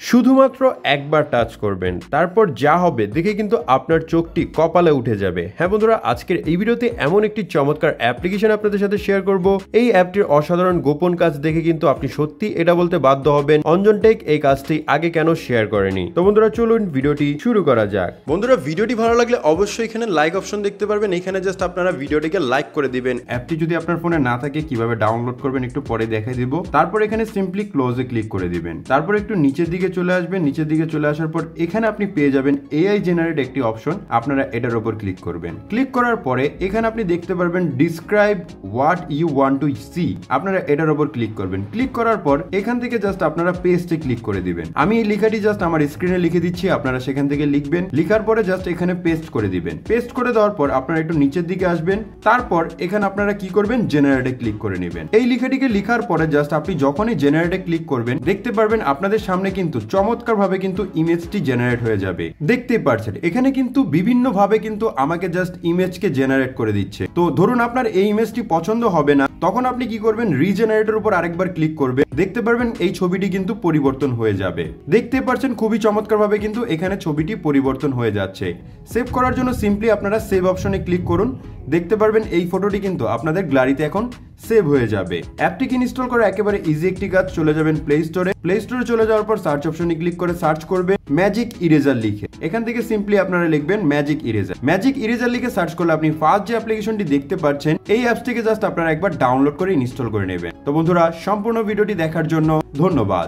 শুধুমাত্র একবার টাচ করবেন, তারপর যা হবে দেখে কিন্তু আপনার চোখটি কপালে উঠে যাবে। হ্যাঁ বন্ধুরা, আজকের এই ভিডিওতে এমন একটি চমৎকার অ্যাপ্লিকেশন আপনাদের সাথে শেয়ার করব। এই অ্যাপটির অসাধারণ গোপন কাজ দেখে কিন্তু আপনি সত্যি এটা বলতে বাধ্য হবেন অঞ্জন টেক এই কাজটি আগে কেন শেয়ার করেনি। তো বন্ধুরা চলুন ভিডিওটি শুরু করা যাক। বন্ধুরা, ভিডিওটি ভালো লাগলে অবশ্যই এখানে লাইক অপশন দেখতে পারবেন, এখানে জাস্ট আপনারা ভিডিওটিকে লাইক করে দিবেন। অ্যাপটি যদি আপনার ফোনে না থাকে কিভাবে ডাউনলোড করবেন একটু পরে দেখাই দিব। তারপর এখানে সিম্পলি ক্লোজে ক্লিক করে দিবেন। তারপর একটু নিচের দিকে চলে আসবেন। নিচের দিকে চলে আসার পর এখানে আপনি পেয়ে যাবেন এআই জেনারেট একটি অপশন। আপনারা এটার উপর ক্লিক করবেন। ক্লিক করার পরে এখানে আপনি দেখতে পারবেন describe what you want to see. আপনারা এটার উপর ক্লিক করবেন। ক্লিক করার পর এখান থেকে জাস্ট আপনারা পেস্টে ক্লিক করে দিবেন। আমি এই লেখাটি জাস্ট আমার স্ক্রিনে লিখে দিচ্ছি, আপনারা সেখান থেকে লিখবেন। লিখার পরে জাস্ট এখানে পেস্ট করে দিবেন। পেস্ট করে দেওয়ার পর আপনারা একটু নিচের দিকে আসবেন। তারপর এখানে আপনারা কি করবেন, জেনারেটে ক্লিক করে নেবেন। এই লেখাটিকে লিখার পরে জাস্ট আপনি যখনই জেনারেটে ক্লিক করবেন দেখতে পারবেন আপনাদের সামনে কিন্তু চমৎকার ভাবে কিন্তু ইমেজটি জেনারেট হয়ে যাবে। দেখতেই পারছেন এখানে কিন্তু বিভিন্ন ভাবে কিন্তু আমাকে জাস্ট ইমেজকে জেনারেট করে দিচ্ছে। তো ধরুন আপনার এই ইমেজটি পছন্দ হবে না, তখন আপনি কি করবেন, রিজেনারেটর উপর আরেকবার ক্লিক করবেন। দেখতে পারবেন এই ছবিটি কিন্তু পরিবর্তন হয়ে যাবে। দেখতে পারছেন খুবই চমৎকার ভাবে কিন্তু এখানে ছবিটি পরিবর্তন হয়ে যাচ্ছে। সেভ করার জন্য সিম্পলি আপনারা সেভ অপশনে ক্লিক করুন। দেখতে পারবেন এই ফটোটি কিন্তু আপনাদের গ্যালারিতে এখন সেভ হয়ে যাবে। অ্যাপটিকে ইনস্টল করা একেবারে ইজি একটি কাজ। চলে যাবেন প্লে স্টোরে। প্লে স্টোরে চলে যাওয়ার পর সার্চ অপশনে ক্লিক করে সার্চ করবে ম্যাজিক ইরেজার লিখে। এখান থেকে সিম্পলি আপনারা লিখবেন ম্যাজিক ইরেজার। ম্যাজিক ইরেজার লিখে সার্চ করলে আপনি ফার্স্ট যে অ্যাপ্লিকেশনটি দেখতে পাচ্ছেন এই অ্যাপসটিকে জাস্ট আপনারা একবার ডাউনলোড করে ইনস্টল করে নেবেন। তো বন্ধুরা, সম্পূর্ণ ভিডিওটি দেখার জন্য ধন্যবাদ।